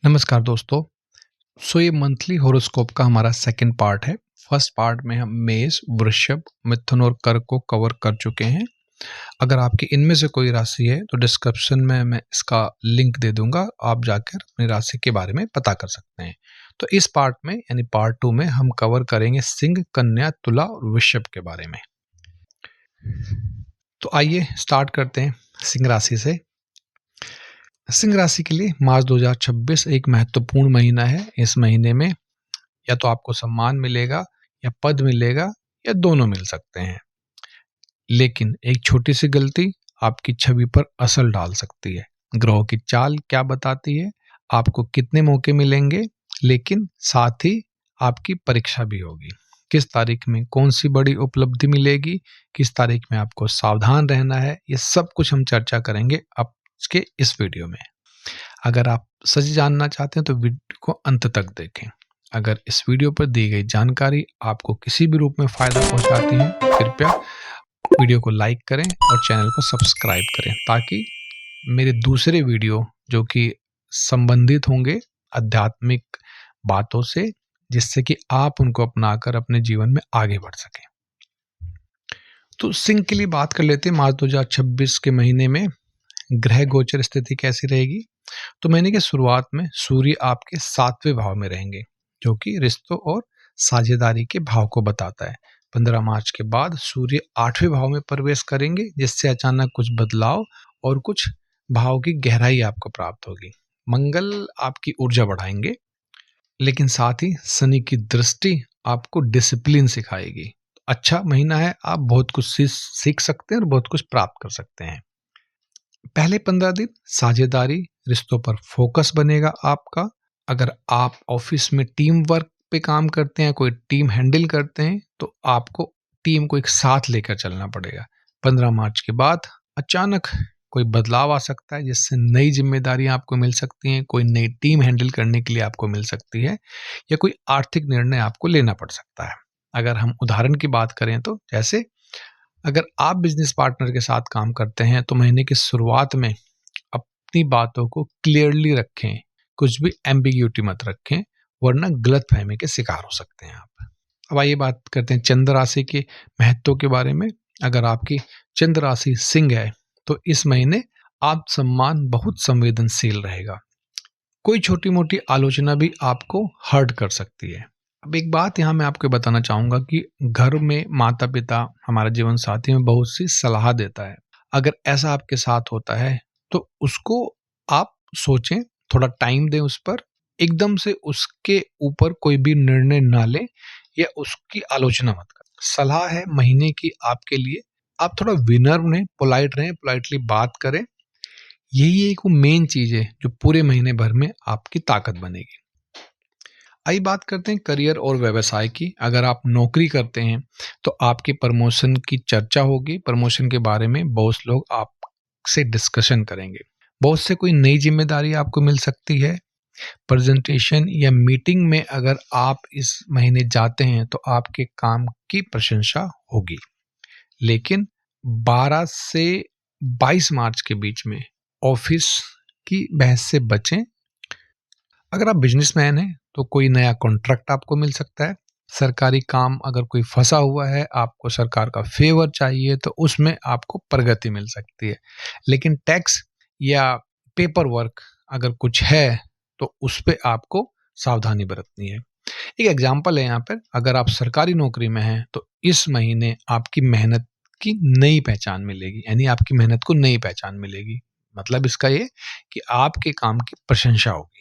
नमस्कार दोस्तों। ये मंथली हॉरोस्कोप का हमारा सेकंड पार्ट है। फर्स्ट पार्ट में हम मेष, वृषभ, मिथुन और कर्क को कवर कर चुके हैं। अगर आपकी इनमें से कोई राशि है तो डिस्क्रिप्शन में मैं इसका लिंक दे दूंगा, आप जाकर अपनी राशि के बारे में पता कर सकते हैं। तो इस पार्ट में यानी पार्ट 2 में हम कवर करेंगे सिंह, कन्या, तुला और वृषभ के बारे में। तो आइए स्टार्ट करते हैं सिंह राशि से। सिंह राशि के लिए मार्च 2026 एक महत्वपूर्ण महीना है। इस महीने में या तो आपको सम्मान मिलेगा या पद मिलेगा या दोनों मिल सकते हैं, लेकिन एक छोटी सी गलती आपकी छवि पर असर डाल सकती है। ग्रहों की चाल क्या बताती है, आपको कितने मौके मिलेंगे, लेकिन साथ ही आपकी परीक्षा भी होगी। किस तारीख में कौन सी बड़ी उपलब्धि मिलेगी, किस तारीख में आपको सावधान रहना है, ये सब कुछ हम चर्चा करेंगे अब के इस वीडियो में। अगर आप सच जानना चाहते हैं तो वीडियो को अंत तक देखें। अगर इस वीडियो पर दी गई जानकारी आपको किसी भी रूप में फायदा पहुंचाती है तो कृपया वीडियो को लाइक करें और चैनल को सब्सक्राइब करें, ताकि मेरे दूसरे वीडियो जो कि संबंधित होंगे आध्यात्मिक बातों से, जिससे कि आप उनको अपनाकर अपने जीवन में आगे बढ़ सकें। तो सिंह के लिए बात कर लेते हैं। मार्च 2026 के महीने में ग्रह गोचर स्थिति कैसी रहेगी। तो महीने की शुरुआत में सूर्य आपके 7वें भाव में रहेंगे, जो कि रिश्तों और साझेदारी के भाव को बताता है। 15 मार्च के बाद सूर्य 8वें भाव में प्रवेश करेंगे, जिससे अचानक कुछ बदलाव और कुछ भाव की गहराई आपको प्राप्त होगी। मंगल आपकी ऊर्जा बढ़ाएंगे, लेकिन साथ ही शनि की दृष्टि आपको डिसिप्लिन सिखाएगी। अच्छा महीना है, आप बहुत कुछ सीख सकते हैं और बहुत कुछ प्राप्त कर सकते हैं। पहले 15 दिन साझेदारी, रिश्तों पर फोकस बनेगा आपका। अगर आप ऑफिस में टीम वर्क पे काम करते हैं, कोई टीम हैंडल करते हैं, तो आपको टीम को एक साथ लेकर चलना पड़ेगा। 15 मार्च के बाद अचानक कोई बदलाव आ सकता है, जिससे नई जिम्मेदारियां आपको मिल सकती हैं, कोई नई टीम हैंडल करने के लिए आपको मिल सकती है, या कोई आर्थिक निर्णय आपको लेना पड़ सकता है। अगर हम उदाहरण की बात करें तो जैसे अगर आप बिजनेस पार्टनर के साथ काम करते हैं तो महीने की शुरुआत में अपनी बातों को क्लियरली रखें, कुछ भी एम्बिग्यूटी मत रखें, वरना गलत फहमी के शिकार हो सकते हैं आप। अब आइए बात करते हैं चंद्र राशि के महत्व के बारे में। अगर आपकी चंद्र राशि सिंह है तो इस महीने आप सम्मान बहुत संवेदनशील रहेगा। कोई छोटी मोटी आलोचना भी आपको हर्ट कर सकती है। अब एक बात यहाँ मैं आपको बताना चाहूंगा कि घर में माता पिता, हमारा जीवन साथी में बहुत सी सलाह देता है। अगर ऐसा आपके साथ होता है तो उसको आप सोचें, थोड़ा टाइम दें उस पर, एकदम से उसके ऊपर कोई भी निर्णय ना लें या उसकी आलोचना मत करें। सलाह है महीने की आपके लिए, आप थोड़ा विनम्र रहें, पोलाइट रहें, पोलाइटली बात करें। यही एक मेन चीज है जो पूरे महीने भर में आपकी ताकत बनेगी। आइए बात करते हैं करियर और व्यवसाय की। अगर आप नौकरी करते हैं तो आपकी प्रमोशन की चर्चा होगी। प्रमोशन के बारे में बहुत लोग आपसे डिस्कशन करेंगे। बहुत से कोई नई जिम्मेदारी आपको मिल सकती है। प्रेजेंटेशन या मीटिंग में अगर आप इस महीने जाते हैं तो आपके काम की प्रशंसा होगी। लेकिन 12 से 22 मार्च के बीच में ऑफिस की बहस से बचें। अगर आप बिजनेसमैन हैं तो कोई नया कॉन्ट्रैक्ट आपको मिल सकता है। सरकारी काम अगर कोई फंसा हुआ है, आपको सरकार का फेवर चाहिए, तो उसमें आपको प्रगति मिल सकती है। लेकिन टैक्स या पेपर वर्क अगर कुछ है तो उस पर आपको सावधानी बरतनी है। एक एग्जाम्पल है यहाँ पर, अगर आप सरकारी नौकरी में हैं तो इस महीने आपकी मेहनत की नई पहचान मिलेगी, यानी आपकी मेहनत को नई पहचान मिलेगी। मतलब इसका ये कि आपके काम की प्रशंसा होगी।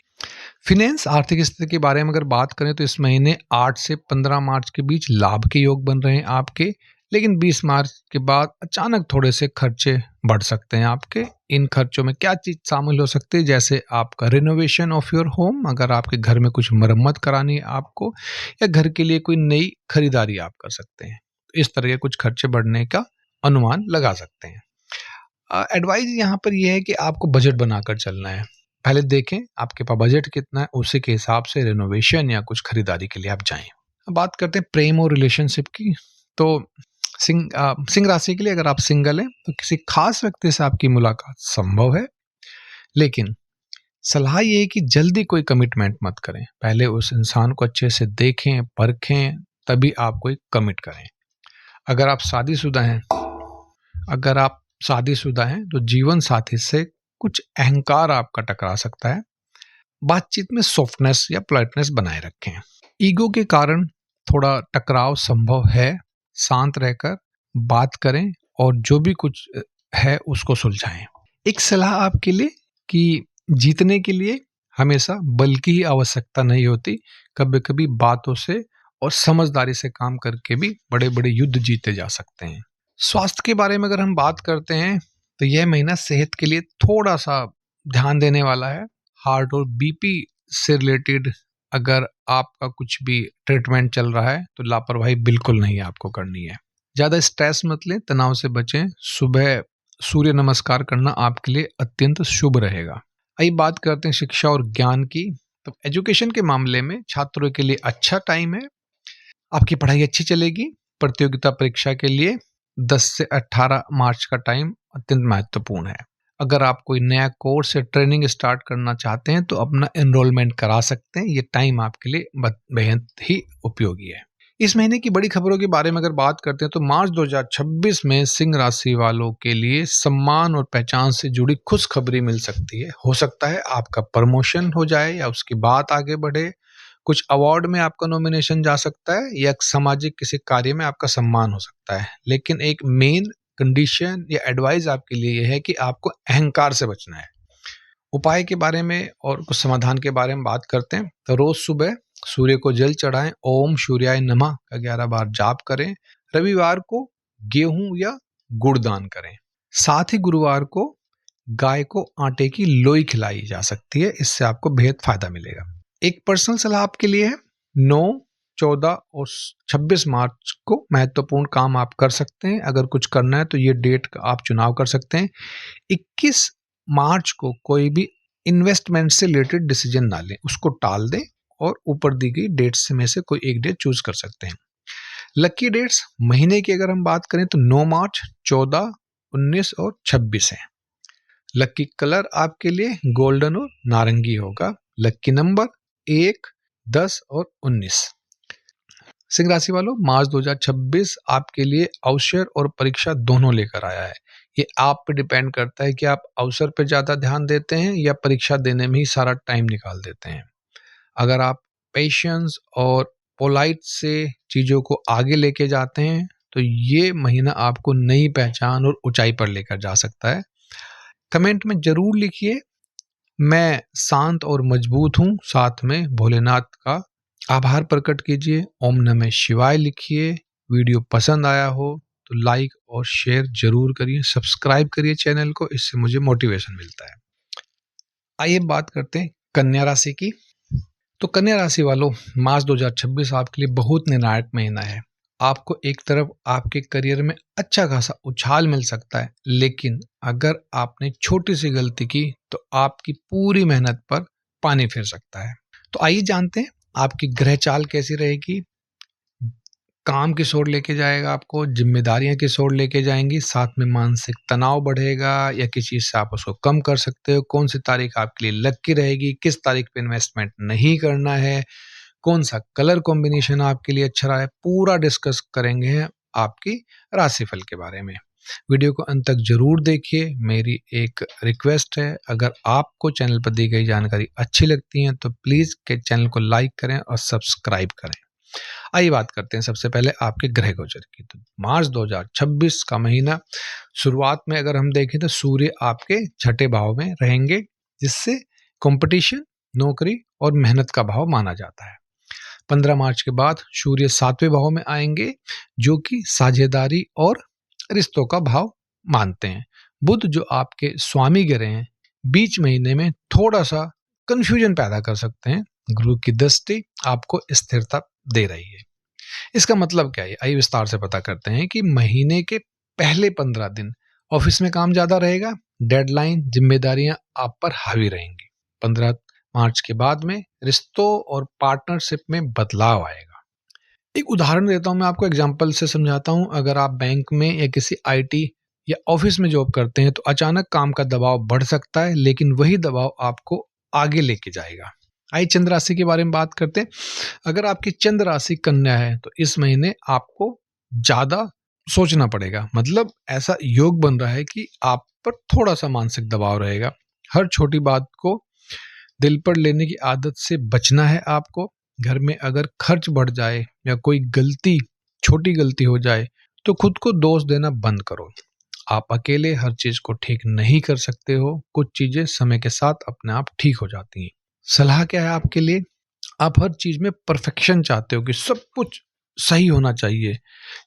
फिनेंस, आर्थिक स्थिति के बारे में अगर बात करें तो इस महीने 8 से 15 मार्च के बीच लाभ के योग बन रहे हैं आपके। लेकिन 20 मार्च के बाद अचानक थोड़े से खर्चे बढ़ सकते हैं आपके। इन खर्चों में क्या चीज शामिल हो सकती है, जैसे आपका रिनोवेशन ऑफ योर होम, अगर आपके घर में कुछ मरम्मत करानी है आपको, या घर के लिए कोई नई खरीदारी आप कर सकते हैं। इस तरह के कुछ खर्चे बढ़ने का अनुमान लगा सकते हैं। एडवाइस यहाँ पर यह है कि आपको बजट बनाकर चलना है। पहले देखें आपके पास बजट कितना है, उसी के हिसाब से रिनोवेशन या कुछ खरीदारी के लिए आप जाएं। अब बात करते हैं प्रेम और रिलेशनशिप की। तो सिंह राशि के लिए अगर आप सिंगल हैं तो किसी खास व्यक्ति से आपकी मुलाकात संभव है, लेकिन सलाह ये है कि जल्दी कोई कमिटमेंट मत करें, पहले उस इंसान को अच्छे से देखें, परखें, तभी आप कोई कमिट करें। अगर आप शादीशुदा हैं तो जीवन साथी से कुछ अहंकार आपका टकरा सकता है। बातचीत में सॉफ्टनेस या पोलाइटनेस बनाए रखें। ईगो के कारण थोड़ा टकराव संभव है, शांत रहकर बात करें और जो भी कुछ है उसको सुलझाएं। एक सलाह आपके लिए कि जीतने के लिए हमेशा बल की ही आवश्यकता नहीं होती, कभी कभी बातों से और समझदारी से काम करके भी बड़े बड़े युद्ध जीते जा सकते हैं। स्वास्थ्य के बारे में अगर हम बात करते हैं तो यह महीना सेहत के लिए थोड़ा सा ध्यान देने वाला है। हार्ट और बीपी से रिलेटेड अगर आपका कुछ भी ट्रीटमेंट चल रहा है तो लापरवाही बिल्कुल नहीं आपको करनी है। ज़्यादा स्ट्रेस मत लें, तनाव से बचें। सुबह सूर्य नमस्कार करना आपके लिए अत्यंत शुभ रहेगा। आइए बात करते हैं शिक्षा और ज्ञान की। तो एजुकेशन के मामले में छात्रों के लिए अच्छा टाइम है, आपकी पढ़ाई अच्छी चलेगी। प्रतियोगिता परीक्षा के लिए 10 से 18 मार्च का टाइम अत्यंत महत्वपूर्ण है। अगर आप कोई नया कोर्स या ट्रेनिंग स्टार्ट करना चाहते हैं तो अपना एनरोलमेंट करा सकते हैं, ये टाइम आपके लिए बेहद ही उपयोगी है। इस महीने की बड़ी खबरों के बारे में अगर बात करते हैं तो मार्च 2026 में सिंह राशि वालों के लिए सम्मान और पहचान से जुड़ी खुशखबरी मिल सकती है। हो सकता है आपका प्रमोशन हो जाए या उसकी बात आगे बढ़े, कुछ अवार्ड में आपका नॉमिनेशन जा सकता है या सामाजिक किसी कार्य में आपका सम्मान हो सकता है। लेकिन एक मेन कंडीशन या एडवाइस आपके लिए यह है कि आपको अहंकार से बचना है। उपाय के बारे में और कुछ समाधान के बारे में बात करते हैं तो रोज सुबह सूर्य को जल चढ़ाएं, ओम सूर्याय नमः का 11 बार जाप करें। रविवार को गेहूं या गुड़ दान करें। साथ ही गुरुवार को गाय को आटे की लोई खिलाई जा सकती है, इससे आपको बेहद फायदा मिलेगा। एक पर्सनल सलाह आपके लिए है, 9, 14 और 26 मार्च को महत्वपूर्ण काम आप कर सकते हैं। अगर कुछ करना है तो ये डेट का आप चुनाव कर सकते हैं। 21 मार्च को कोई भी इन्वेस्टमेंट से रिलेटेड डिसीजन ना लें, उसको टाल दें और ऊपर दी गई डेट्स में से कोई एक डेट चूज कर सकते हैं। लकी डेट्स महीने की अगर हम बात करें तो 9 मार्च, 14, 19 और 26 है। लकी कलर आपके लिए गोल्डन और नारंगी होगा। लकी नंबर 1, 10 और 19। सिंह राशि वालों, मार्च 2026 आपके लिए अवसर और परीक्षा दोनों लेकर आया है। ये आप पे डिपेंड करता है कि आप अवसर पे ज़्यादा ध्यान देते हैं या परीक्षा देने में ही सारा टाइम निकाल देते हैं। अगर आप पेशेंस और पोलाइट से चीज़ों को आगे लेके जाते हैं तो ये महीना आपको नई पहचान और ऊंचाई पर लेकर जा सकता है। कमेंट में जरूर लिखिए, मैं शांत और मजबूत हूँ। साथ में भोलेनाथ का आभार प्रकट कीजिए। ओम नमः शिवाय लिखिए। वीडियो पसंद आया हो तो लाइक और शेयर जरूर करिए। सब्सक्राइब करिए चैनल को, इससे मुझे मोटिवेशन मिलता है। आइए बात करते हैं कन्या राशि की। तो कन्या राशि वालों, मार्च 2026 आपके लिए बहुत निर्णायक महीना है। आपको एक तरफ आपके करियर में अच्छा खासा उछाल मिल सकता है, लेकिन अगर आपने छोटी सी गलती की तो आपकी पूरी मेहनत पर पानी फिर सकता है। तो आइए जानते हैं आपकी ग्रह चाल कैसी रहेगी। काम किस ओर लेके जाएगा, आपको जिम्मेदारियां किस ओर लेके जाएंगी, साथ में मानसिक तनाव बढ़ेगा या किसी चीज से आप उसको कम कर सकते हो। कौन सी तारीख आपके लिए लकी रहेगी, किस तारीख पे इन्वेस्टमेंट नहीं करना है, कौन सा कलर कॉम्बिनेशन आपके लिए अच्छा रहा है, पूरा डिस्कस करेंगे आपकी राशिफल के बारे में। वीडियो को अंत तक जरूर देखिए। मेरी एक रिक्वेस्ट है, अगर आपको चैनल पर दी गई जानकारी अच्छी लगती है तो प्लीज के चैनल को लाइक करें और सब्सक्राइब करें। आइए बात करते हैं सबसे पहले आपके ग्रह गोचर की। तो मार्च 2026 का महीना शुरुआत में अगर हम देखें तो सूर्य आपके छठे भाव में रहेंगे, जिससे कंपटीशन, नौकरी और मेहनत का भाव माना जाता है। 15 मार्च के बाद सूर्य 7वें भाव में आएंगे, जो कि साझेदारी और रिश्तों का भाव मानते हैं। बुध जो आपके स्वामी ग्रह हैं, बीच महीने में थोड़ा सा कंफ्यूजन पैदा कर सकते हैं। गुरु की दृष्टि आपको स्थिरता दे रही है। इसका मतलब क्या है, आइए विस्तार से पता करते हैं कि महीने के पहले 15 दिन ऑफिस में काम ज्यादा रहेगा, डेडलाइन, जिम्मेदारियां आप पर हावी रहेंगी। 15 मार्च के बाद में रिश्तों और पार्टनरशिप में बदलाव आएगा। एक उदाहरण देता हूं, मैं आपको एग्जांपल से समझाता हूं। अगर आप बैंक में या किसी आईटी या ऑफिस में जॉब करते हैं तो अचानक काम का दबाव बढ़ सकता है, लेकिन वही दबाव आपको आगे लेके जाएगा। आइए चंद्र राशि के बारे में बात करते हैं। अगर आपकी चंद्र राशि कन्या है तो इस महीने आपको ज़्यादा सोचना पड़ेगा, मतलब ऐसा योग बन रहा है कि आप पर थोड़ा-सा मानसिक दबाव रहेगा। हर छोटी बात को दिल पर लेने की आदत से बचना है आपको। घर में अगर खर्च बढ़ जाए या कोई छोटी गलती हो जाए तो खुद को दोष देना बंद करो। आप अकेले हर चीज को ठीक नहीं कर सकते हो, कुछ चीजें समय के साथ अपने आप ठीक हो जाती हैं। सलाह क्या है आपके लिए? आप हर चीज में परफेक्शन चाहते हो कि सब कुछ सही होना चाहिए,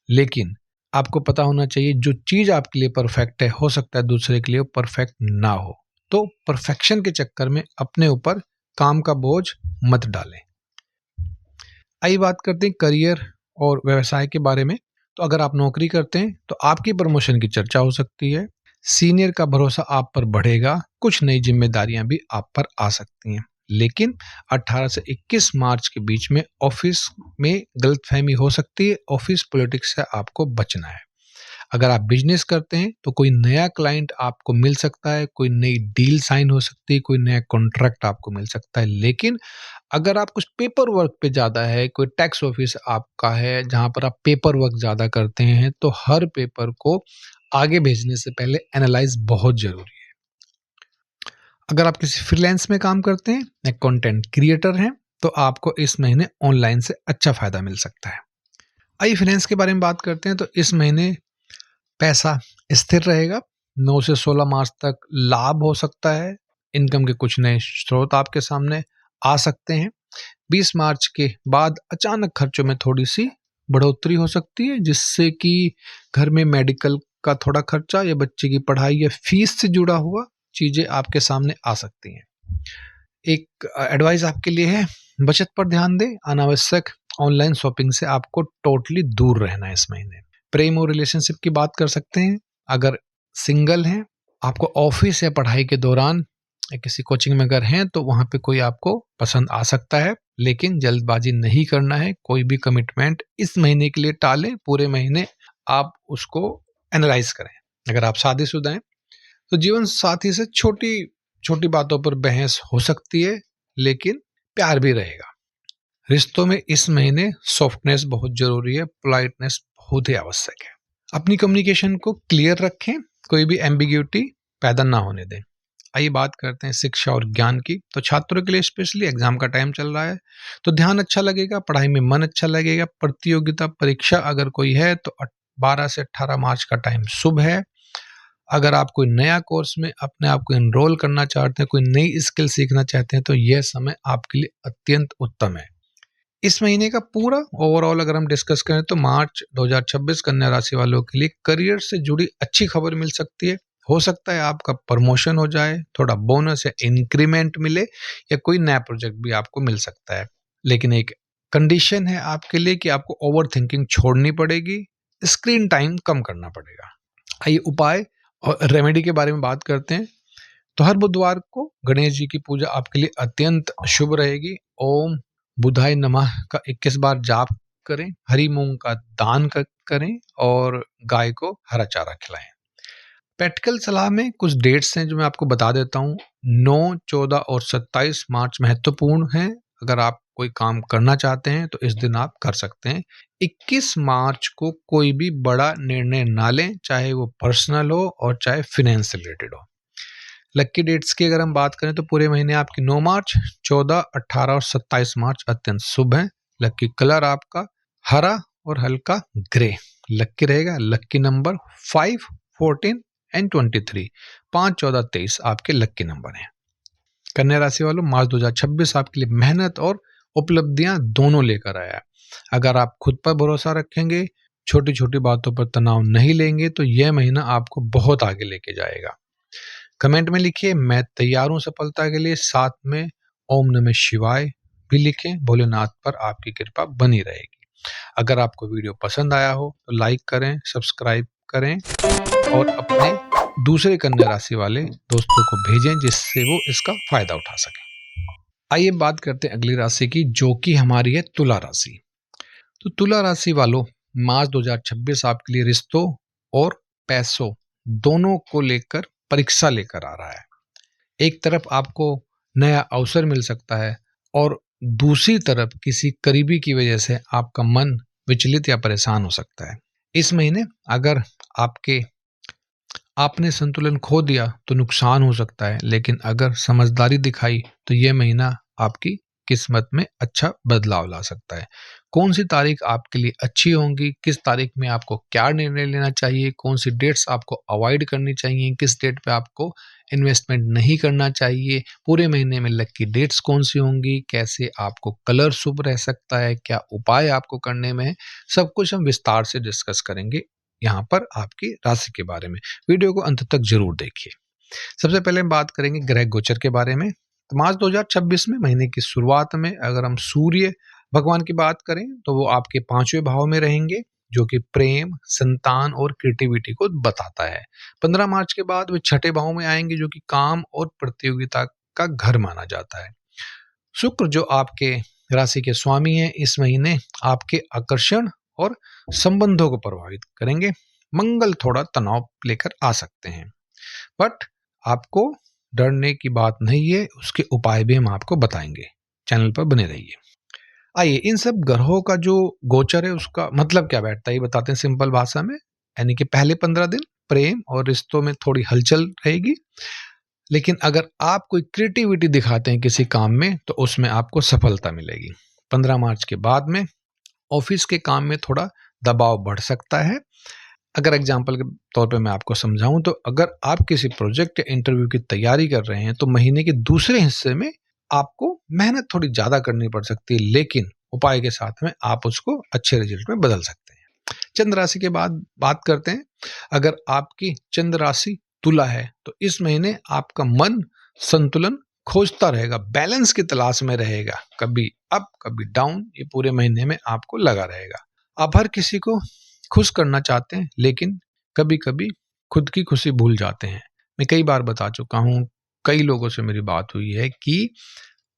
लेकिन आपको पता होना चाहिए जो चीज आपके लिए परफेक्ट है हो सकता है दूसरे के लिए परफेक्ट ना हो। तो परफेक्शन के चक्कर में अपने ऊपर काम का बोझ मत डालें। आइए बात करते हैं करियर और व्यवसाय के बारे में। तो अगर आप नौकरी करते हैं तो आपकी प्रमोशन की चर्चा हो सकती है। सीनियर का भरोसा आप पर बढ़ेगा, कुछ नई जिम्मेदारियां भी आप पर आ सकती हैं। लेकिन 18 से 21 मार्च के बीच में ऑफिस में गलतफहमी हो सकती है। ऑफिस पॉलिटिक्स से आपको बचना है। अगर आप बिजनेस करते हैं तो कोई नया क्लाइंट आपको मिल सकता है, कोई नई डील साइन हो सकती है, कोई नया कॉन्ट्रैक्ट आपको मिल सकता है। लेकिन अगर आप कुछ पेपर वर्क पे ज़्यादा है, कोई टैक्स ऑफिस आपका है जहाँ पर आप पेपर वर्क ज़्यादा करते हैं, तो हर पेपर को आगे भेजने से पहले एनालाइज बहुत ज़रूरी है। अगर आप किसी फ्रीलांस में काम करते हैं या कंटेंट क्रिएटर हैं तो आपको इस महीने ऑनलाइन से अच्छा फायदा मिल सकता है। आइए फाइनेंस के बारे में बात करते हैं। तो इस महीने पैसा स्थिर रहेगा। 9 से 16 मार्च तक लाभ हो सकता है। इनकम के कुछ नए स्रोत आपके सामने आ सकते हैं। 20 मार्च के बाद अचानक खर्चों में थोड़ी-सी बढ़ोतरी हो सकती है, जिससे कि घर में मेडिकल का थोड़ा खर्चा या बच्चे की पढ़ाई या फीस से जुड़ा हुआ चीज़ें आपके सामने आ सकती हैं। एक एडवाइस आपके लिए है, बचत पर ध्यान दें। अनावश्यक ऑनलाइन शॉपिंग से आपको टोटली दूर रहना है इस महीने। प्रेम और रिलेशनशिप की बात कर सकते हैं। अगर सिंगल हैं, आपको ऑफिस या पढ़ाई के दौरान या किसी कोचिंग में अगर हैं तो वहाँ पे कोई आपको पसंद आ सकता है, लेकिन जल्दबाजी नहीं करना है। कोई भी कमिटमेंट इस महीने के लिए टालें, पूरे महीने आप उसको एनालाइज करें। अगर आप शादीशुदा हैं तो जीवन साथी से छोटी छोटी बातों पर बहस हो सकती है, लेकिन प्यार भी रहेगा। रिश्तों में इस महीने सॉफ्टनेस बहुत जरूरी है, पोलाइटनेस बहुत ही आवश्यक है। अपनी कम्युनिकेशन को क्लियर रखें, कोई भी एम्बिग्यूटी पैदा ना होने दें। आइए बात करते हैं शिक्षा और ज्ञान की। तो छात्रों के लिए स्पेशली एग्जाम का टाइम चल रहा है, तो ध्यान अच्छा लगेगा, पढ़ाई में मन अच्छा लगेगा। प्रतियोगिता परीक्षा अगर कोई है तो 12 से 18 मार्च का टाइम शुभ है। अगर आप कोई नया कोर्स में अपने आप को एनरोल करना चाहते हैं, कोई नई स्किल सीखना चाहते हैं, तो यह समय आपके लिए अत्यंत उत्तम है। इस महीने का पूरा ओवरऑल अगर हम डिस्कस करें तो मार्च 2026 कन्या राशि वालों के लिए करियर से जुड़ी अच्छी खबर मिल सकती है। हो सकता है आपका प्रमोशन हो जाए, थोड़ा बोनस या इंक्रीमेंट मिले, या कोई नया प्रोजेक्ट भी आपको मिल सकता है। लेकिन एक कंडीशन है आपके लिए कि आपको ओवर थिंकिंग छोड़नी पड़ेगी, स्क्रीन टाइम कम करना पड़ेगा। आइए उपाय और रेमेडी के बारे में बात करते हैं। तो हर बुधवार को गणेश जी की पूजा आपके लिए अत्यंत शुभ रहेगी। ओम बुधाय नमः का 21 बार जाप करें, हरी मूंग का दान करें और गाय को हरा चारा खिलाएं। प्रैक्टिकल सलाह में कुछ डेट्स हैं जो मैं आपको बता देता हूँ। 9, 14 और 27 मार्च महत्वपूर्ण हैं। अगर आप कोई काम करना चाहते हैं तो इस दिन आप कर सकते हैं। 21 मार्च को कोई भी बड़ा निर्णय ना लें, चाहे वो पर्सनल हो और चाहे फाइनेंस से रिलेटेड हो। लक्की डेट्स की अगर हम बात करें तो पूरे महीने आपकी 9 मार्च, 14, 18 और 27 मार्च अत्यंत शुभ हैं। लक्की कलर आपका हरा और हल्का ग्रे लक्की रहेगा। लक्की नंबर 5, 14 एंड 23, 5, 14, 23 आपके लक्की नंबर हैं। कन्या राशि वालों, मार्च 2026 आपके लिए मेहनत और उपलब्धियां दोनों लेकर आया है। अगर आप खुद पर भरोसा रखेंगे, छोटी छोटी बातों पर तनाव नहीं लेंगे, तो यह महीना आपको बहुत आगे लेके जाएगा। कमेंट में लिखिए मैं तैयार हूं सफलता के लिए, साथ में ओम नमः शिवाय भी लिखें। भोलेनाथ पर आपकी कृपा बनी रहेगी। अगर आपको वीडियो पसंद आया हो तो लाइक करें, सब्सक्राइब करें और अपने दूसरे कन्या राशि वाले दोस्तों को भेजें जिससे वो इसका फायदा उठा सकें। आइए बात करते हैं अगली राशि की, जो कि हमारी है तुला राशि। तो तुला राशि वालों, मार्च 2026 आपके लिए रिश्तों और पैसों दोनों को लेकर परीक्षा लेकर आ रहा है। एक तरफ आपको नया अवसर मिल सकता है, और दूसरी तरफ किसी करीबी की वजह से आपका मन विचलित या परेशान हो सकता है। इस महीने अगर आपने संतुलन खो दिया तो नुकसान हो सकता है, लेकिन अगर समझदारी दिखाई तो यह महीना आपकी किस्मत में अच्छा बदलाव ला सकता है। कौन सी तारीख आपके लिए अच्छी होंगी, किस तारीख में आपको क्या निर्णय लेना चाहिए, कौन सी डेट्स आपको अवॉइड करनी चाहिए, किस डेट पे आपको इन्वेस्टमेंट नहीं करना चाहिए, पूरे महीने में लकी डेट्स कौन सी होंगी, कैसे आपको कलर शुभ रह सकता है, क्या उपाय आपको करने में है, सब कुछ हम विस्तार से डिस्कस करेंगे यहाँ पर आपकी राशि के बारे में। वीडियो को अंत तक जरूर देखिए। सबसे पहले हम बात करेंगे ग्रह गोचर के बारे में। तो मार्च 2026 में महीने की शुरुआत में अगर हम सूर्य भगवान की बात करें तो वो आपके 5वें भाव में रहेंगे, जो कि प्रेम, संतान और क्रिएटिविटी को बताता है। 15 मार्च के बाद वे 6ठे भाव में आएंगे, जो कि काम और प्रतियोगिता का घर माना जाता है। शुक्र जो आपके राशि के स्वामी हैं, इस महीने आपके आकर्षण और संबंधों को प्रभावित करेंगे। मंगल थोड़ा तनाव लेकर आ सकते हैं, बट आपको डरने की बात नहीं है, उसके उपाय भी हम आपको बताएंगे। चैनल पर बने रहिए। आइए इन सब ग्रहों का जो गोचर है उसका मतलब क्या बैठता है ये बताते हैं सिंपल भाषा में। यानी कि पहले 15 दिन प्रेम और रिश्तों में थोड़ी हलचल रहेगी, लेकिन अगर आप कोई क्रिएटिविटी दिखाते हैं किसी काम में तो उसमें आपको सफलता मिलेगी। 15 मार्च के बाद में ऑफिस के काम में थोड़ा दबाव बढ़ सकता है। अगर एग्जाम्पल के तौर पे मैं आपको समझाऊं तो अगर आप किसी प्रोजेक्ट या इंटरव्यू की तैयारी कर रहे हैं तो महीने के दूसरे हिस्से में आपको मेहनत थोड़ी ज़्यादा करनी पड़ सकती है, लेकिन उपाय के साथ में आप उसको अच्छे रिजल्ट में बदल सकते हैं। चंद्र राशि के बाद बात करते हैं। अगर आपकी चंद्र राशि तुला है तो इस महीने आपका मन संतुलन खोजता रहेगा, बैलेंस की तलाश में रहेगा, कभी अप कभी डाउन, ये पूरे महीने में आपको लगा रहेगा। आप हर किसी को खुश करना चाहते हैं, लेकिन कभी कभी खुद की खुशी भूल जाते हैं। मैं कई बार बता चुका हूँ, कई लोगों से मेरी बात हुई है कि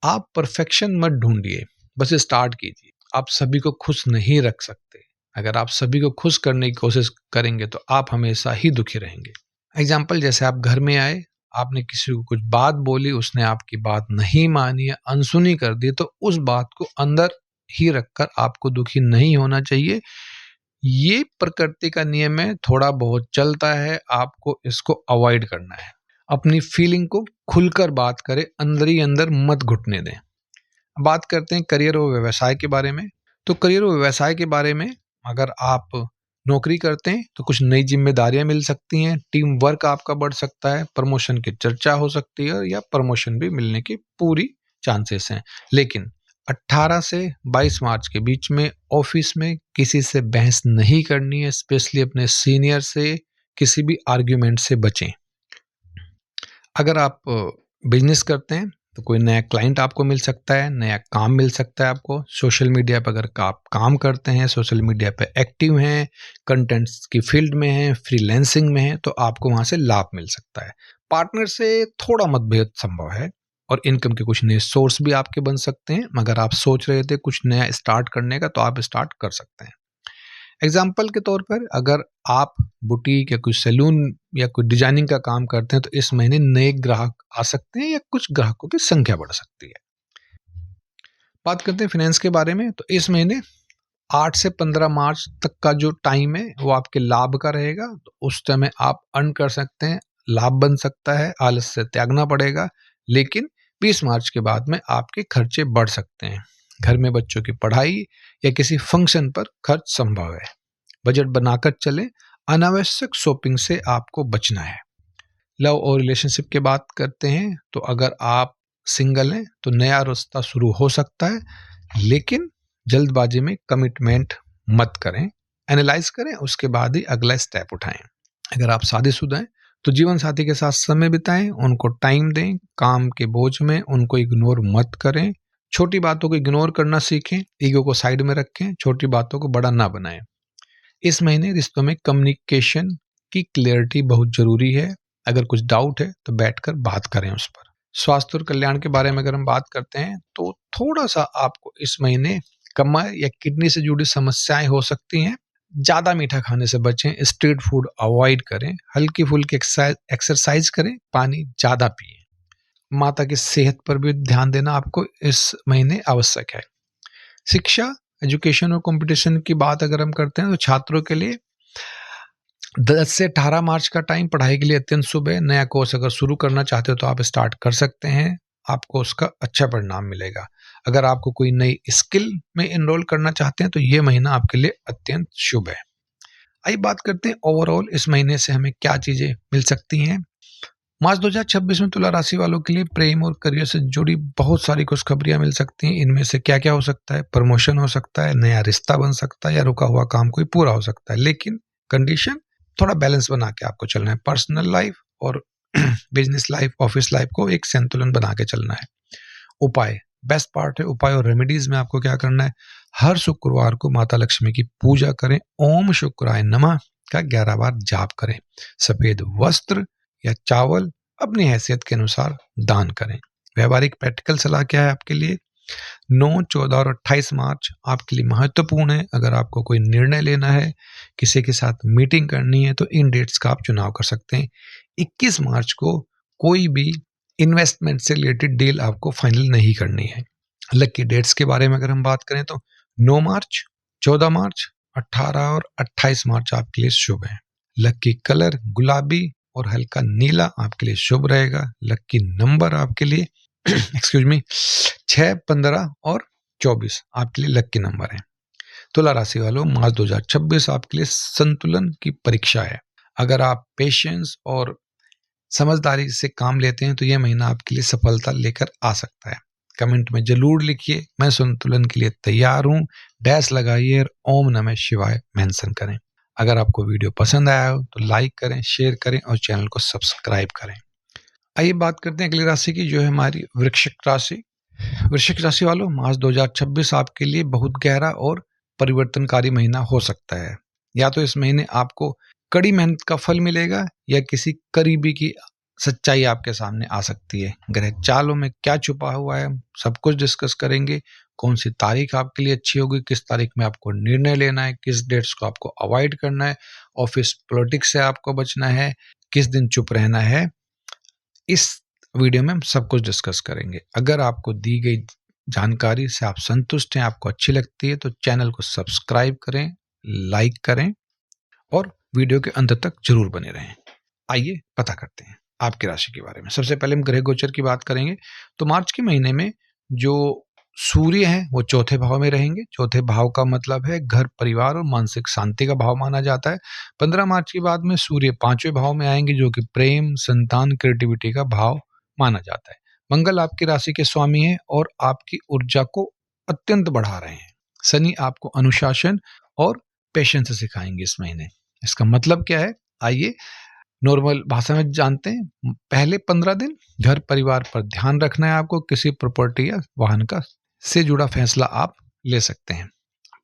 आप परफेक्शन मत ढूंढिए, बस स्टार्ट कीजिए। आप सभी को खुश नहीं रख सकते। अगर आप सभी को खुश करने की कोशिश करेंगे तो आप हमेशा ही दुखी रहेंगे। एग्जाम्पल, जैसे आप घर में आए, आपने किसी को कुछ बात बोली, उसने आपकी बात नहीं मानी या अनसुनी कर दी, तो उस बात को अंदर ही रखकर आपको दुखी नहीं होना चाहिए। ये प्रकृति का नियम है, थोड़ा बहुत चलता है, आपको इसको अवॉइड करना है। अपनी फीलिंग को खुलकर बात करें, अंदर ही अंदर मत घुटने दें। बात करते हैं करियर और व्यवसाय के बारे में। तो करियर और व्यवसाय के बारे में, अगर आप नौकरी करते हैं तो कुछ नई जिम्मेदारियां मिल सकती हैं, टीम वर्क आपका बढ़ सकता है, प्रमोशन की चर्चा हो सकती है या प्रमोशन भी मिलने की पूरी चांसेस हैं। लेकिन 18 से 22 मार्च के बीच में ऑफिस में किसी से बहस नहीं करनी है, स्पेशली अपने सीनियर से किसी भी आर्ग्यूमेंट से बचें। अगर आप बिजनेस करते हैं तो कोई नया क्लाइंट आपको मिल सकता है, नया काम मिल सकता है आपको। सोशल मीडिया पर अगर आप काम करते हैं, सोशल मीडिया पे एक्टिव हैं, कंटेंट्स की फील्ड में हैं, फ्रीलैंसिंग में हैं, तो आपको वहाँ से लाभ मिल सकता है। पार्टनर से थोड़ा मतभेद संभव है और इनकम के कुछ नए सोर्स भी आपके बन सकते हैं। अगर आप सोच रहे थे कुछ नया स्टार्ट करने का तो आप स्टार्ट कर सकते हैं। एग्जाम्पल के तौर पर, अगर आप बुटीक या कोई सैलून या कोई डिजाइनिंग का काम करते हैं तो इस महीने नए ग्राहक आ सकते हैं या कुछ ग्राहकों की संख्या बढ़ सकती है। बात करते हैं फाइनेंस के बारे में। तो इस महीने 8 से 15 मार्च तक का जो टाइम है वो आपके लाभ का रहेगा। तो उस समय आप अर्न कर सकते हैं, लाभ बन सकता है, आलस्य त्यागना पड़ेगा। लेकिन 20 मार्च के बाद में आपके खर्चे बढ़ सकते हैं। घर में बच्चों की पढ़ाई या किसी फंक्शन पर खर्च संभव है। बजट बनाकर चलें, अनावश्यक शॉपिंग से आपको बचना है। लव और रिलेशनशिप की बात करते हैं तो अगर आप सिंगल हैं तो नया रास्ता शुरू हो सकता है, लेकिन जल्दबाजी में कमिटमेंट मत करें, एनालाइज करें, उसके बाद ही अगला स्टेप उठाएं। अगर आप शादीशुदा हैं तो जीवन साथी के साथ समय बिताएं, उनको टाइम दें, काम के बोझ में उनको इग्नोर मत करें। छोटी बातों को इग्नोर करना सीखें, ईगो को साइड में रखें, छोटी बातों को बड़ा ना बनाएं। इस महीने रिश्तों में कम्युनिकेशन की क्लियरिटी बहुत जरूरी है। अगर कुछ डाउट है तो बैठकर बात करें उस पर। स्वास्थ्य और कल्याण के बारे में अगर हम बात करते हैं तो थोड़ा सा आपको इस महीने कमर या किडनी से जुड़ी समस्याएं हो सकती हैं। ज्यादा मीठा खाने से बचें, स्ट्रीट फूड अवॉइड करें, हल्की फुल्की एक्सरसाइज करें, पानी ज्यादा पिएं। माता की सेहत पर भी ध्यान देना आपको इस महीने आवश्यक है। शिक्षा, एजुकेशन और कंपटीशन की बात अगर हम करते हैं तो छात्रों के लिए 10 से 18 मार्च का टाइम पढ़ाई के लिए अत्यंत शुभ है। नया कोर्स अगर शुरू करना चाहते हो तो आप स्टार्ट कर सकते हैं, आपको उसका अच्छा परिणाम मिलेगा। अगर आपको कोई नई स्किल में एनरोल करना चाहते हैं तो ये महीना आपके लिए अत्यंत शुभ है। आइए बात करते हैं ओवरऑल इस महीने से हमें क्या चीज़ें मिल सकती हैं। मार्च 2026 में तुला राशि वालों के लिए प्रेम और करियर से जुड़ी बहुत सारी खुशखबरियां मिल सकती हैं। इनमें से क्या-क्या हो सकता है? प्रमोशन हो सकता है, नया रिश्ता बन सकता है या रुका हुआ काम कोई पूरा हो सकता है। लेकिन कंडीशन थोड़ा बैलेंस बना के आपको चलना है। पर्सनल लाइफ और बिजनेस लाइफ, ऑफिस लाइफ को एक संतुलन बना के चलना है। उपाय, बेस्ट पार्ट है उपाय और रेमेडीज में आपको क्या करना है, हर शुक्रवार को माता लक्ष्मी की पूजा करें। ओम शुक्राय नमः का 11 बार जाप करें। सफेद वस्त्र या चावल अपनी हैसियत के अनुसार दान करें। व्यवहारिक प्रैक्टिकल सलाह क्या है आपके लिए? 9, 14 और 28 मार्च आपके लिए महत्वपूर्ण है। अगर आपको कोई निर्णय लेना है, किसी के साथ मीटिंग करनी है तो इन डेट्स का आप चुनाव कर सकते हैं। 21 मार्च को कोई भी इन्वेस्टमेंट से रिलेटेड डील आपको फाइनल नहीं करनी है। लकी डेट्स के बारे में अगर हम बात करें तो 9 मार्च, 14 मार्च, 18 और 28 मार्च आपके लिए शुभ है। लकी कलर गुलाबी और हल्का नीला आपके लिए शुभ रहेगा। लकी नंबर आपके लिए एक्सक्यूज मी 6, 15 और 24 आपके लिए लकी नंबर है। तुला राशि वालों, मार्च 2026 आपके लिए संतुलन की परीक्षा है। अगर आप पेशेंस और समझदारी से काम लेते हैं तो यह महीना आपके लिए सफलता लेकर आ सकता है। कमेंट में जरूर लिखिए मैं संतुलन के लिए तैयार हूँ, डैश लगाइए और ओम नमः शिवाय मेंशन करें। अगर आपको वीडियो पसंद आया हो तो लाइक करें, शेयर करें और चैनल को सब्सक्राइब करें। आइए बात करते हैं अगली राशि की, जो है हमारी वृश्चिक राशि। वृश्चिक राशि वालों, मार्च 2026 आपके लिए बहुत गहरा और परिवर्तनकारी महीना हो सकता है। या तो इस महीने आपको कड़ी मेहनत का फल मिलेगा या किसी करीबी की सच्चाई आपके सामने आ सकती है। ग्रह चालों में क्या छुपा हुआ है सब कुछ डिस्कस करेंगे। कौन सी तारीख आपके लिए अच्छी होगी, किस तारीख में आपको निर्णय लेना है, किस डेट्स को आपको अवॉइड करना है, ऑफिस पॉलिटिक्स से आपको बचना है, किस दिन चुप रहना है, इस वीडियो में हम सब कुछ डिस्कस करेंगे। अगर आपको दी गई जानकारी से आप संतुष्ट हैं, आपको अच्छी लगती है तो चैनल को सब्सक्राइब करें, लाइक करें और वीडियो के अंत तक जरूर बने रहें। आइए पता करते हैं आपकी राशि के बारे में। सबसे पहले हम ग्रह गोचर की बात करेंगे। तो मार्च के महीने में जो सूर्य हैं वो चौथे भाव में रहेंगे। चौथे भाव का मतलब है घर, परिवार और मानसिक शांति का भाव माना जाता है। 15 मार्च के बाद में सूर्य 5वें भाव में आएंगे, जो कि प्रेम, संतान, क्रिएटिविटी का भाव माना जाता है। मंगल आपकी राशि के स्वामी है और आपकी ऊर्जा को अत्यंत बढ़ा रहे हैं। शनि आपको अनुशासन और पेशेंस सिखाएंगे इस महीने। इसका मतलब क्या है, आइए नॉर्मल भाषा में जानते हैं। पहले 15 दिन घर परिवार पर ध्यान रखना है आपको। किसी प्रॉपर्टी या वाहन का से जुड़ा फैसला आप ले सकते हैं।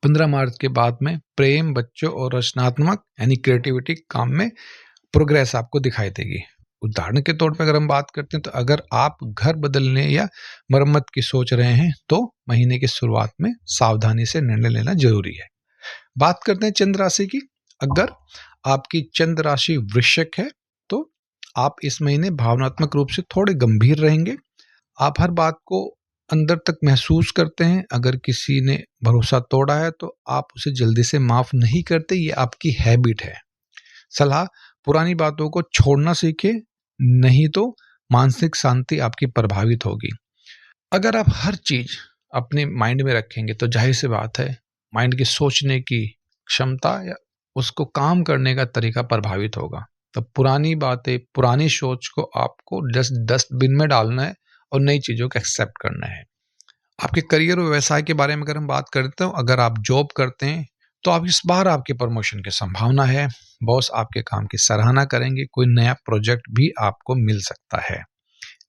15 मार्च के बाद में प्रेम, बच्चों और रचनात्मक यानी क्रिएटिविटी काम में प्रोग्रेस आपको दिखाई देगी। उदाहरण के तौर पर अगर हम बात करते हैं तो अगर आप घर बदलने या मरम्मत की सोच रहे हैं तो महीने की शुरुआत में सावधानी से निर्णय लेना जरूरी है। बात करते हैं चंद्र राशि की। अगर आपकी चंद्र राशि वृश्चिक है तो आप इस महीने भावनात्मक रूप से थोड़े गंभीर रहेंगे। आप हर बात को अंदर तक महसूस करते हैं। अगर किसी ने भरोसा तोड़ा है तो आप उसे जल्दी से माफ नहीं करते, ये आपकी हैबिट है। सलाह, पुरानी बातों को छोड़ना सीखें, नहीं तो मानसिक शांति आपकी प्रभावित होगी। अगर आप हर चीज अपने माइंड में रखेंगे तो जाहिर सी बात है माइंड की सोचने की क्षमता या उसको काम करने का तरीका प्रभावित होगा। तो पुरानी बातें, पुरानी सोच को आपको जस्ट डस्टबिन में डालना है और नई चीजों को एक्सेप्ट करना है। आपके करियर और व्यवसाय के बारे में अगर हम बात करते हो, अगर आप जॉब करते हैं तो आप इस बार आपके प्रमोशन की संभावना है। बॉस आपके काम की सराहना करेंगे। कोई नया प्रोजेक्ट भी आपको मिल सकता है।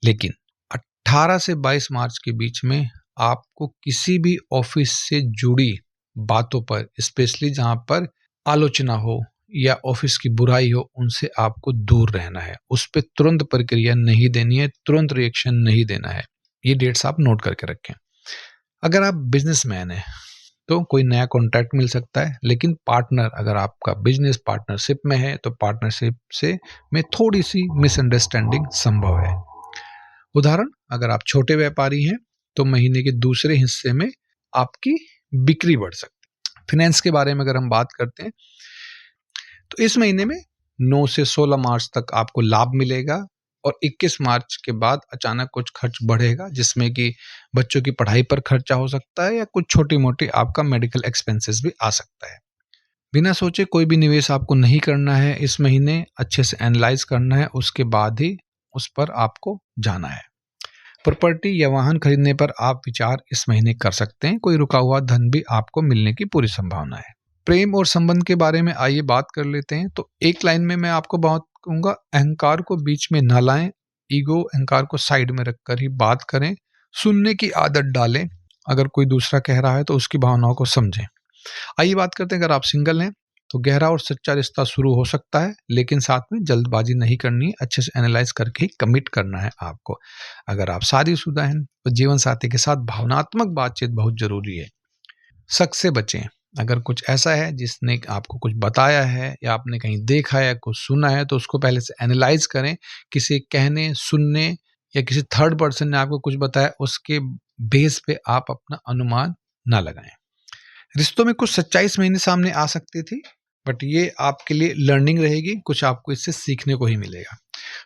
लेकिन 18 से 22 मार्च के बीच में आपको किसी भी ऑफिस से जुड़ी बातों पर, स्पेशली जहां पर आलोचना हो या ऑफिस की बुराई हो, उनसे आपको दूर रहना है। उस पर तुरंत प्रक्रिया नहीं देनी है, तुरंत रिएक्शन नहीं देना है। ये डेट्स आप नोट करके रखें। अगर आप बिजनेसमैन हैं तो कोई नया कॉन्ट्रैक्ट मिल सकता है। लेकिन पार्टनर, अगर आपका बिजनेस पार्टनरशिप में है तो पार्टनरशिप से में थोड़ी सी मिसअंडरस्टैंडिंग संभव है। उदाहरण, अगर आप छोटे व्यापारी हैं तो महीने के दूसरे हिस्से में आपकी बिक्री बढ़ सकती है। फाइनेंस के बारे में अगर हम बात करते हैं तो इस महीने में 9 से 16 मार्च तक आपको लाभ मिलेगा और 21 मार्च के बाद अचानक कुछ खर्च बढ़ेगा, जिसमें कि बच्चों की पढ़ाई पर खर्चा हो सकता है या कुछ छोटी-मोटी आपका मेडिकल एक्सपेंसेस भी आ सकता है। बिना सोचे कोई भी निवेश आपको नहीं करना है इस महीने, अच्छे से एनालाइज करना है, उसके बाद ही उस पर आपको जाना है। प्रॉपर्टी या वाहन खरीदने पर आप विचार इस महीने कर सकते हैं। कोई रुका हुआ धन भी आपको मिलने की पूरी संभावना है। प्रेम और संबंध के बारे में आइए बात कर लेते हैं। तो एक लाइन में मैं आपको बात कहूंगा, अहंकार को बीच में ना लाएं, ईगो अहंकार को साइड में रखकर ही बात करें, सुनने की आदत डालें, अगर कोई दूसरा कह रहा है तो उसकी भावनाओं को समझें। आइए बात करते हैं, अगर आप सिंगल हैं तो गहरा और सच्चा रिश्ता शुरू हो सकता है, लेकिन साथ में जल्दबाजी नहीं करनी है, अच्छे से एनालाइज करके ही कमिट करना है आपको। अगर आप शादीशुदा हैं तो जीवन साथी के साथ भावनात्मक बातचीत बहुत जरूरी है। शक से बचें। अगर कुछ ऐसा है जिसने आपको कुछ बताया है या आपने कहीं देखा है या कुछ सुना है तो उसको पहले से एनालाइज करें। किसी कहने, सुनने या किसी थर्ड पर्सन ने आपको कुछ बताया उसके बेस पे आप अपना अनुमान ना लगाएं। रिश्तों में कुछ सच्चाई इस महीने सामने आ सकती थी, बट ये आपके लिए लर्निंग रहेगी, कुछ आपको इससे सीखने को ही मिलेगा।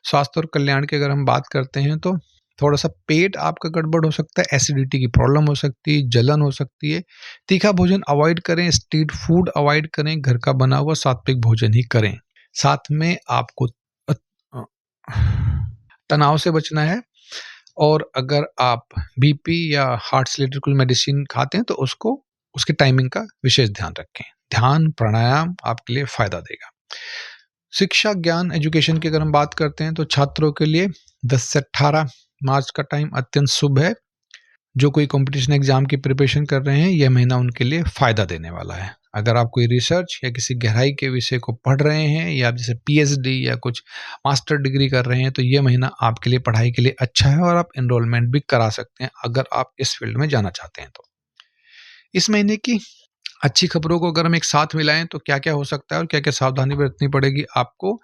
स्वास्थ्य और कल्याण की अगर हम बात करते हैं तो थोड़ा सा पेट आपका गड़बड़ हो सकता है, एसिडिटी की प्रॉब्लम हो सकती है, जलन हो सकती है। तीखा भोजन अवॉइड करें, स्ट्रीट फूड अवॉइड करें, घर का बना हुआ सात्विक भोजन ही करें। साथ में आपको तनाव से बचना है, और अगर आप बीपी या हार्ट से रिलेटेड कोई मेडिसिन खाते हैं तो उसको उसके टाइमिंग का विशेष ध्यान रखें। ध्यान प्राणायाम आपके लिए फायदा देगा। शिक्षा, ज्ञान, एजुकेशन की अगर हम बात करते हैं तो छात्रों के लिए 10 से 18 मार्च का टाइम अत्यंत शुभ है। जो कोई कंपटीशन एग्जाम की प्रिपरेशन कर रहे हैं, यह महीना उनके लिए फायदा देने वाला है। अगर आप कोई रिसर्च या किसी गहराई के विषय को पढ़ रहे हैं या जैसे पीएचडी या कुछ मास्टर डिग्री कर रहे हैं तो यह महीना आपके लिए पढ़ाई के लिए अच्छा है और आप एनरोलमेंट भी करा सकते हैं अगर आप इस फील्ड में जाना चाहते हैं तो। इस महीने की अच्छी खबरों को अगर हम एक साथ मिलाएं तो क्या क्या हो सकता है और क्या क्या सावधानी बरतनी पड़ेगी आपको।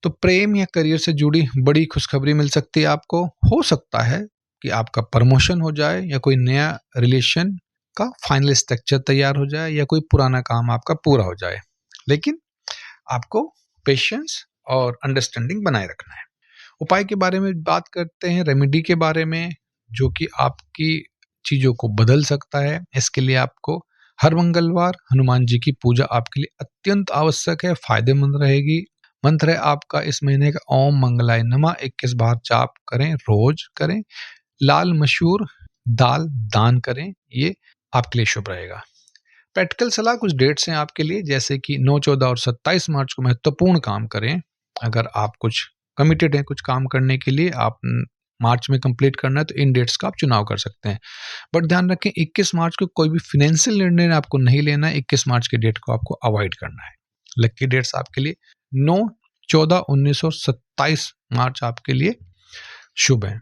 तो प्रेम या करियर से जुड़ी बड़ी खुशखबरी मिल सकती है आपको। हो सकता है कि आपका प्रमोशन हो जाए या कोई नया रिलेशन का फाइनल स्ट्रक्चर तैयार हो जाए या कोई पुराना काम आपका पूरा हो जाए, लेकिन आपको पेशेंस और अंडरस्टैंडिंग बनाए रखना है। उपाय के बारे में बात करते हैं, रेमेडी के बारे में, जो कि आपकी चीजों को बदल सकता है। इसके लिए आपको हर मंगलवार हनुमान जी की पूजा आपके लिए अत्यंत आवश्यक है, फायदेमंद रहेगी। मंत्र है आपका इस महीने का ओम मंगलाय नमः, 21 बार जाप करें, रोज करें। लाल मशहूर दाल दान करें, ये आपके लिए शुभ रहेगा। प्रैक्टिकल सलाह, कुछ डेट्स हैं आपके लिए, जैसे कि 9, 14 और 27 मार्च को महत्वपूर्ण काम करें। अगर आप कुछ कमिटेड हैं कुछ काम करने के लिए, आप मार्च में कंप्लीट करना है तो इन डेट्स का आप चुनाव कर सकते हैं। बट ध्यान रखें 21 मार्च को कोई भी फाइनेंशियल निर्णय आपको नहीं लेना है, 21 मार्च के डेट को आपको अवॉइड करना है। लकी डेट्स आपके लिए 9, 14, 19 और 27 मार्च आपके लिए शुभ है।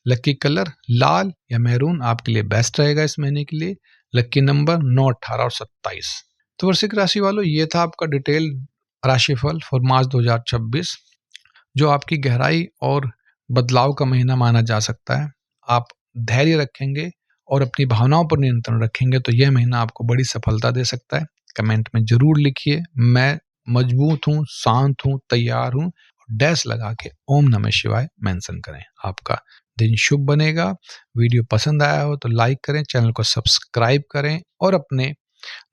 लकी कलर लाल या मैरून आपके लिए बेस्ट रहेगा इस महीने के लिए। लकी नंबर 9, 18 और 27। तो वृश्चिक राशि वालों, ये था आपका डिटेल राशिफल फॉर मार्च 2026, जो आपकी गहराई और बदलाव का महीना माना जा सकता है। आप धैर्य रखेंगे और अपनी भावनाओं पर नियंत्रण रखेंगे तो यह महीना आपको बड़ी सफलता दे सकता है। कमेंट में जरूर लिखिए, मैं मजबूत हूँ, शांत हूँ, तैयार हूँ, डैश लगा के ओम नमः शिवाय मेंशन करें। आपका दिन शुभ बनेगा। वीडियो पसंद आया हो तो लाइक करें, चैनल को सब्सक्राइब करें और अपने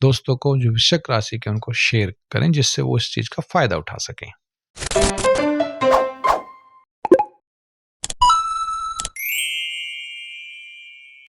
दोस्तों को जो वृश्चिक राशि के उनको शेयर करें, जिससे वो इस चीज का फायदा उठा सकें।